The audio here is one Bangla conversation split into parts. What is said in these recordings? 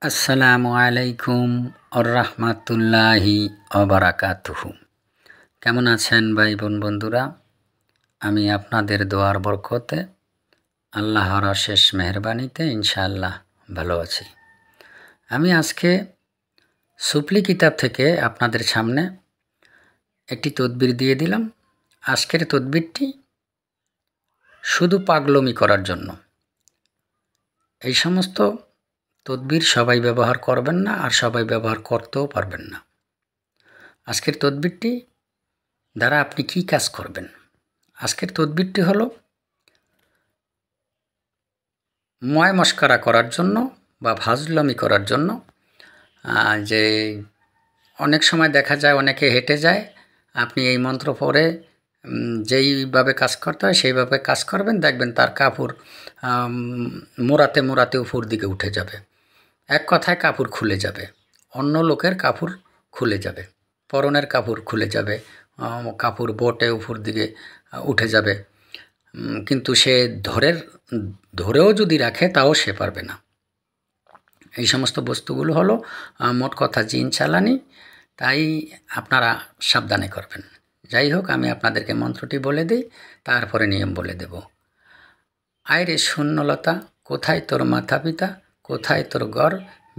আসসালামু আলাইকুম আররাহমাতুল্লাহি ওবারাকাতুহু। কেমন আছেন ভাই বোন বন্ধুরা? আমি আপনাদের দোয়ার বরকতে আল্লাহর অশেষ মেহেরবানিতে ইনশাআল্লাহ ভালো আছি। আমি আজকে সুফলি কিতাব থেকে আপনাদের সামনে একটি তদবির দিয়ে দিলাম। আজকের তদবিরটি শুধু পাগলমি করার জন্য। এই সমস্ত তদবির সবাই ব্যবহার করবেন না, আর সবাই ব্যবহার করতেও পারবেন না। আজকের তদবিরটি দ্বারা আপনি কি কাজ করবেন? আজকের তদবিরটি হলো ময় মস্করা করার জন্য বা ফাজলামি করার জন্য। যে অনেক সময় দেখা যায় অনেকে হেঁটে যায়, আপনি এই মন্ত্র পড়ে যেইভাবে কাজ করতে হয় সেইভাবে কাজ করবেন, দেখবেন তার কাপড় মোড়াতে মোড়াতে উপর দিকে উঠে যাবে। এক কথায় কাপড় খুলে যাবে, অন্য লোকের কাপড় খুলে যাবে, পরনের কাপড় খুলে যাবে, কাপড় বটে উপর দিকে উঠে যাবে। কিন্তু সে ধরেও যদি রাখে তাও সে পারবে না। এই সমস্ত বস্তুগুলো হলো মোট কথা জিন চালানি, তাই আপনারা সাবধানে করবেন। যাই হোক, আমি আপনাদেরকে মন্ত্রটি বলে দিই, তারপরে নিয়ম বলে দেব। আয় রে শূন্যলতা, কোথায় তোর মাথা পিতা, কোথায় তোর ঘর,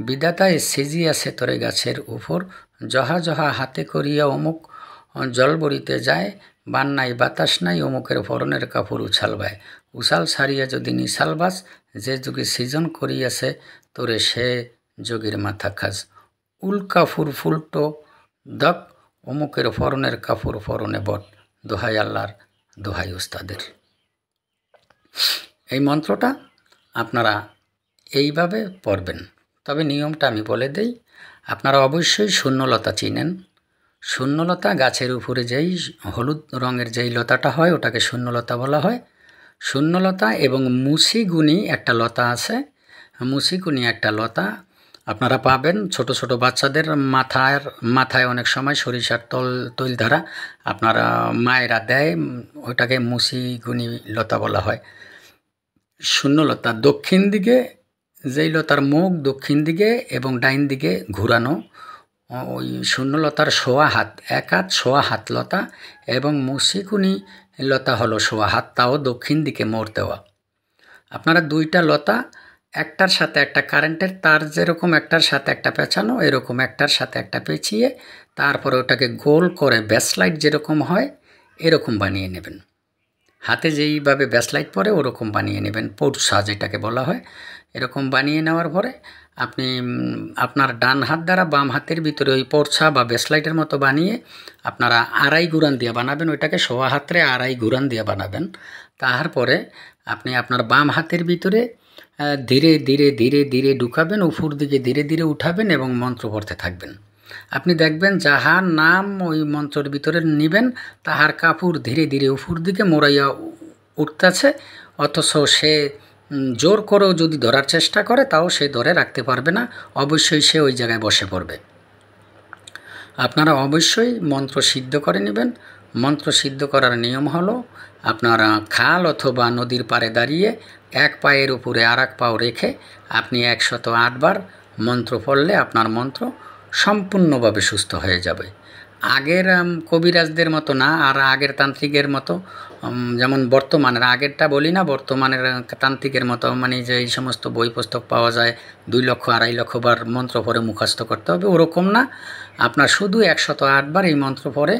বিধাতায় সেজিয়াছে তোরে গাছের উপর, জহা জহা হাতে করিয়া অমুক জল বরিতে যায়, বান নাই বাতাস নাই অমুকের পরনের কাপড় উছালবায়, উছাল ছাড়িয়া যদি নিশালবাস, যে যুগে সৃজন করিয়াছে তোরে সে যোগীর মাথা খাস, উল্কা ফুলটো দক অমুকের পরনের কাপড় পরনে বট, দোহাই আল্লাহর দোহাই উস্তাদের। এই মন্ত্রটা আপনারা এইভাবে পড়বেন। তবে নিয়মটা আমি বলে দেই। আপনারা অবশ্যই শূন্যলতা চিনেন। শূন্যলতা গাছের উপরে যেই হলুদ রঙের যেই লতাটা হয় ওটাকে শূন্যলতা বলা হয়। শূন্যলতা এবং মুসিগুনি একটা লতা আছে, মুসিগুনি একটা লতা আপনারা পাবেন। ছোট ছোট বাচ্চাদের মাথায় অনেক সময় সরিষার তৈল ধারা আপনারা মায়েরা দেয়, ওটাকে মুসিগুনি লতা বলা হয়। শূন্যলতা দক্ষিণ দিকে, যেই লতার মুখ দক্ষিণ দিকে এবং ডাইন দিকে ঘুরানো, ওই শূন্যলতার সোয়া হাত, এক হাত সোয়া হাত লতা, এবং মুসিকুনি লতা হলো সোয়া হাত, তাও দক্ষিণ দিকে মোড় দেওয়া। আপনারা দুইটা লতা একটার সাথে একটা কারেন্টের তার যেরকম একটার সাথে একটা পেঁচানো, এরকম একটার সাথে একটা পেঁচিয়ে তারপরে ওটাকে গোল করে ব্যাসলাইট যেরকম হয় এরকম বানিয়ে নেবেন। হাতে যেইভাবে ব্যাসলাইট পরে ওরকম বানিয়ে নেবেন, পোর্সা যেটাকে বলা হয়। এরকম বানিয়ে নেওয়ার পরে আপনি আপনার ডান হাত দ্বারা বাম হাতের ভিতরে ওই পোর্সা বা ব্যাসলাইটের মতো বানিয়ে আপনারা আড়াই গুড়ান দিয়ে বানাবেন, ওইটাকে সোয়া হাতরে আড়াই গুড়ান দিয়ে বানাবেন। তারপরে আপনি আপনার বাম হাতের ভিতরে ধীরে ধীরে ধীরে ধীরে ঢুকাবেন, উপর দিকে ধীরে ধীরে উঠাবেন এবং মন্ত্র পড়তে থাকবেন। আপনি দেখবেন যাহার নাম ওই মন্ত্রের ভিতরে নিবেন তাহার কাপড় ধীরে ধীরে উপর দিকে মোড়াইয়া উঠতেছে, অথচ সে জোর করেও যদি ধরার চেষ্টা করে তাও সে ধরে রাখতে পারবে না, অবশ্যই সে ওই জায়গায় বসে পড়বে। আপনারা অবশ্যই মন্ত্র সিদ্ধ করে নেবেন। মন্ত্র সিদ্ধ করার নিয়ম হলো আপনারা খাল অথবা নদীর পাড়ে দাঁড়িয়ে এক পায়ের উপরে আর এক পাও রেখে আপনি 108 বার মন্ত্র পড়লে আপনার মন্ত্র সম্পূর্ণভাবে সুস্থ হয়ে যাবে। আগের কবিরাজদের মতো না, আর আগের তান্ত্রিকের মতো, যেমন বর্তমানের, আগেরটা বলি না, বর্তমানের তান্ত্রিকের মতো মানে যে এই সমস্ত বই পুস্তক পাওয়া যায় 2 লক্ষ 2.5 লক্ষ বার মন্ত্র পড়ে মুখস্থ করতে হবে, ওরকম না। আপনার শুধু 108 বার এই মন্ত্র পড়ে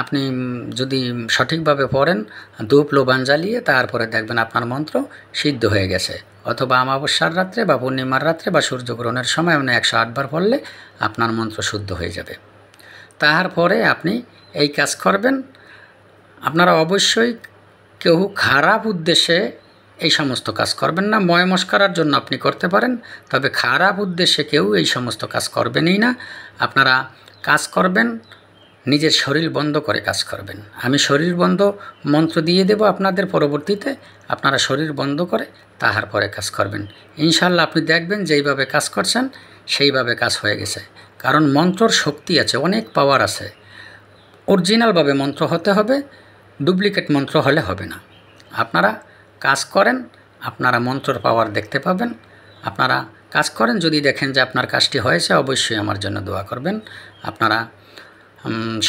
আপনি যদি সঠিকভাবে পড়েন, ধূপ লোবান জ্বালিয়ে, তারপরে দেখবেন আপনার মন্ত্র সিদ্ধ হয়ে গেছে। অথবা অমাবস্যার রাত্রে বা পূর্ণিমার রাত্রে বা সূর্যগ্রহণের সময় আপনি 108 বার পড়লে আপনার মন্ত্র শুদ্ধ হয়ে যাবে। তারপরে আপনি এই কাজ করবেন। আপনারা অবশ্যই কেউ খারাপ উদ্দেশ্যে এই সমস্ত কাজ করবেন না। ময় মস্করার জন্য আপনি করতে পারেন, তবে খারাপ উদ্দেশ্যে কেউ এই সমস্ত কাজ করবেনই না। আপনারা কাজ করবেন নিজের শরীর বন্ধ করে কাজ করবেন। আমি শরীর বন্ধ মন্ত্র দিয়ে দেব আপনাদের পরবর্তীতে, আপনারা শরীর বন্ধ করে তাহার পরে কাজ করবেন। ইনশাল্লাহ আপনি দেখবেন যেইভাবে কাজ করছেন সেইভাবে কাজ হয়ে গেছে। কারণ মন্ত্রর শক্তি আছে, অনেক পাওয়ার আছে। অরিজিনালভাবে মন্ত্র হতে হবে, ডুপ্লিকেট মন্ত্র হলে হবে না। আপনারা কাজ করেন, আপনারা মন্ত্রর পাওয়ার দেখতে পাবেন। আপনারা কাজ করেন। যদি দেখেন যে আপনার কাজটি হয়েছে, অবশ্যই আমার জন্য দোয়া করবেন। আপনারা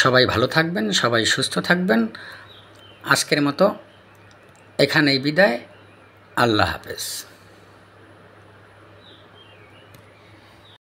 সবাই ভালো থাকবেন, সবাই সুস্থ থাকবেন। আজকের মতো এখানেই বিদায়। আল্লাহ হাফেজ।